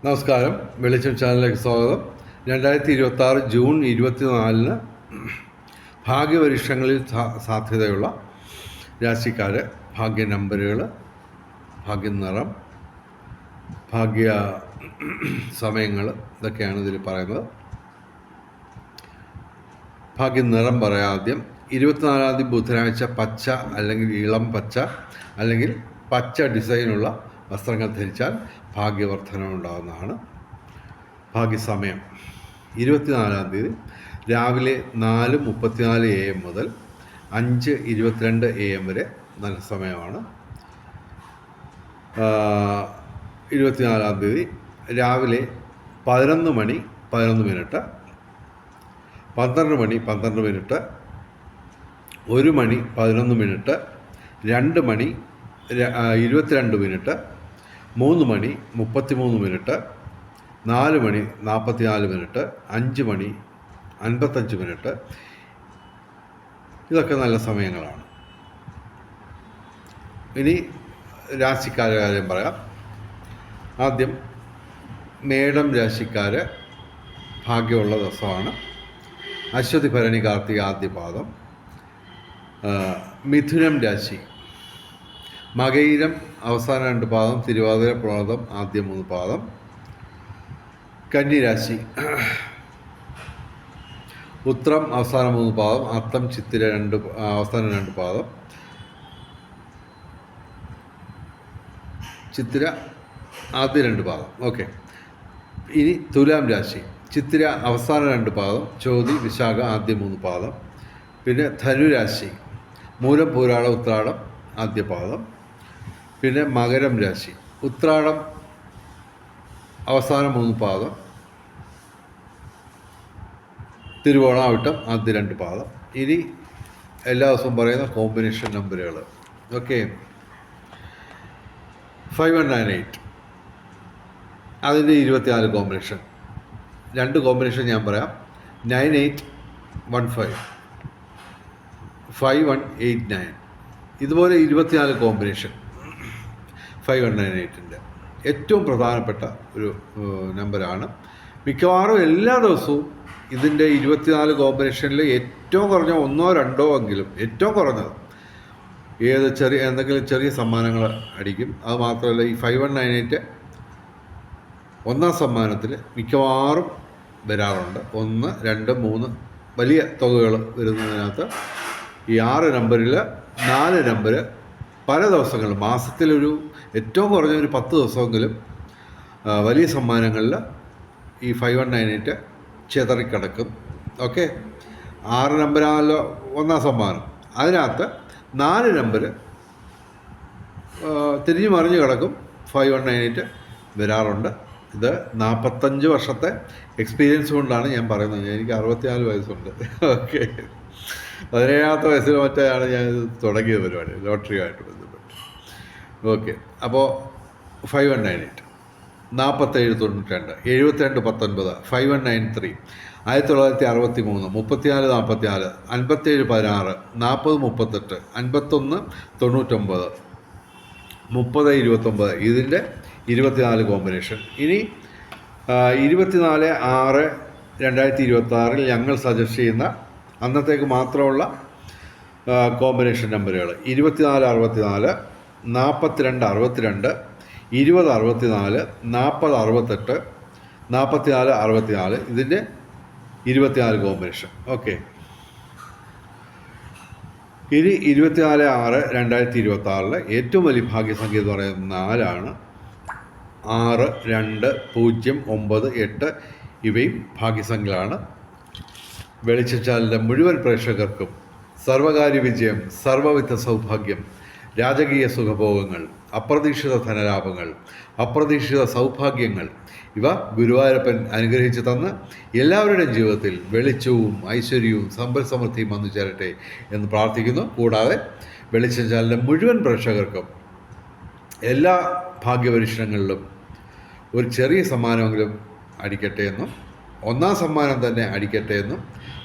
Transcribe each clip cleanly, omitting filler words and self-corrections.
നമസ്കാരം. വെളിച്ചം ചാനലിലേക്ക് സ്വാഗതം. 2026 ജൂൺ 24 ഭാഗ്യപരീക്ഷണങ്ങളിൽ സാധ്യതയുള്ള രാശിക്കാർ, ഭാഗ്യ നമ്പറുകൾ, ഭാഗ്യ നിറം, ഭാഗ്യ സമയങ്ങൾ, ഇതൊക്കെയാണ് ഇതിൽ പറയുന്നത്. ഭാഗ്യ നിറം പറയാം ആദ്യം. 24 ബുധനാഴ്ച പച്ച അല്ലെങ്കിൽ ഇളം പച്ച അല്ലെങ്കിൽ പച്ച ഡിസൈനുള്ള വസ്ത്രങ്ങൾ ധരിച്ചാൽ ഭാഗ്യവർദ്ധനം ഉണ്ടാകുന്നതാണ്. ഭാഗ്യസമയം 24 രാവിലെ 4:34 AM മുതൽ 5:22 AM വരെ നല്ല സമയമാണ്. 24 രാവിലെ 11 മണി 11 മിനിറ്റ്, 12 മണി 12 മിനിറ്റ്, 1 മണി 11 മിനിറ്റ്, 2 മണി 22 മിനിറ്റ്, 3 മണി 33 മിനിറ്റ്, 4 മണി 44 മിനിറ്റ്, 5 മണി 55 മിനിറ്റ്. ഇതൊക്കെ നല്ല സമയങ്ങളാണ്. ഇനി രാശിക്കാരുടെ കാര്യം പറയാം. ആദ്യം മേടം രാശിക്കാർ ഭാഗ്യമുള്ള ദിവസമാണ്. അശ്വതി ഭരണി കാർത്തിക ആദ്യ പാദം. മിഥുനം രാശി മകയിരം അവസാന 2 പാദം, തിരുവാതിര പ്രണതം ആദ്യ 3 പാദം. കന്നിരാശി ഉത്രം അവസാന 3 പാദം, അത്തം ചിത്തിര അവസാന 2 പാദം, ചിത്തിര ആദ്യ 2 പാദം. ഓക്കെ. ഇനി തുലാം രാശി ചിത്തിര അവസാന 2 പാദം, ചോതി വിശാഖ ആദ്യ 3 പാദം. പിന്നെ ധനുരാശി മൂലം പൂരാട ഉത്രാടം ആദ്യ പാദം. പിന്നെ മകരം രാശി ഉത്രാടം അവസാന 3 പാദം, തിരുവോണം അവിട്ടം ആദ്യ 2 പാദം. ഇനി എല്ലാ ദിവസവും പറയുന്ന കോമ്പിനേഷൻ നമ്പറുകൾ. ഓക്കെ. 5198 അതിൻ്റെ 24 കോമ്പിനേഷൻ. 2 കോമ്പിനേഷൻ ഞാൻ പറയാം. 9815, 5189. ഇതുപോലെ 24 കോമ്പിനേഷൻ 5198ൻ്റെ ഏറ്റവും പ്രധാനപ്പെട്ട ഒരു നമ്പറാണ്. മിക്കവാറും എല്ലാ ദിവസവും ഇതിൻ്റെ 24 കോമ്പിനേഷനിൽ ഏറ്റവും കുറഞ്ഞ 1-2 എങ്കിലും, ഏറ്റവും കുറഞ്ഞത് എന്തെങ്കിലും ചെറിയ സമ്മാനങ്ങൾ അടിക്കും. അത് മാത്രമല്ല, ഈ 5198 ഒന്നാം സമ്മാനത്തിൽ മിക്കവാറും വരാറുണ്ട്. 1, 2, 3 വലിയ തുകകൾ വരുന്നതിനകത്ത് ഈ 6 നമ്പറിൽ 4 നമ്പർ പല ദിവസങ്ങളിൽ, മാസത്തിലൊരു ഏറ്റവും കുറഞ്ഞ ഒരു 10 ദിവസമെങ്കിലും വലിയ സമ്മാനങ്ങളിൽ ഈ 5198 ചെതറിക്കിടക്കും. ഓക്കെ. 6 നമ്പരാണല്ലോ ഒന്നാം സമ്മാനം. അതിനകത്ത് 4 നമ്പർ തിരിഞ്ഞു മറിഞ്ഞു കിടക്കും. 5198 വരാറുണ്ട്. ഇത് 45 വർഷത്തെ എക്സ്പീരിയൻസ് കൊണ്ടാണ് ഞാൻ പറയുന്നത്. എനിക്ക് 64 വയസ്സുണ്ട്. ഓക്കെ. 17ാമത്തെ വയസ്സിൽ മറ്റാണ് ഞാൻ തുടങ്ങിയത് പരിപാടി, ലോട്ടറിയുമായിട്ട് ബന്ധപ്പെട്ട്. ഓക്കെ. അപ്പോൾ 5198 4792 7219 5193 1963 3444 5716 4038 5199 3029 ഇതിൻ്റെ 24 കോമ്പിനേഷൻ. ഇനി 24/6/2026 ഞങ്ങൾ സജസ്റ്റ് ചെയ്യുന്ന അന്നത്തേക്ക് മാത്രമുള്ള കോമ്പിനേഷൻ നമ്പറുകൾ 2464, 4262, 2064, 4068, 4464 ഇതിൻ്റെ 24 കോമ്പിനേഷൻ. ഓക്കെ. ഇനി 24/6/2026 ഏറ്റവും വലിയ ഭാഗ്യസംഖ്യ എന്ന് പറയുന്നത് 4ആണ്. 6, 2, 0, 9, 8 ഇവയും ഭാഗ്യസംഖ്യകളാണ്. വെളിച്ചം ചാനലിൻ്റെ മുഴുവൻ പ്രേക്ഷകർക്കും സർവകാര്യ വിജയം, സർവവിധ സൗഭാഗ്യം, രാജകീയ സുഖഭോഗങ്ങൾ, അപ്രതീക്ഷിത ധനലാഭങ്ങൾ, അപ്രതീക്ഷിത സൗഭാഗ്യങ്ങൾ ഇവ ഗുരുവായൂരപ്പൻ അനുഗ്രഹിച്ചു തന്ന് എല്ലാവരുടെയും ജീവിതത്തിൽ വെളിച്ചവും ഐശ്വര്യവും സമ്പൽ സമൃദ്ധിയും വന്നു ചേരട്ടെ എന്ന് പ്രാർത്ഥിക്കുന്നു. കൂടാതെ വെളിച്ചം ചാനലിൻ്റെ മുഴുവൻ പ്രേക്ഷകർക്കും എല്ലാ ഭാഗ്യപരീക്ഷണങ്ങളിലും ഒരു ചെറിയ സമ്മാനമെങ്കിലും അടിക്കട്ടെ എന്നും, ഒന്നാം സമ്മാനം തന്നെ അടിക്കട്ടെ എന്നും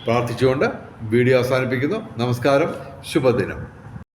പ്രാർത്ഥിച്ചുകൊണ്ട് വീഡിയോ അവസാനിപ്പിക്കുന്നു. നമസ്കാരം. ശുഭദിനം.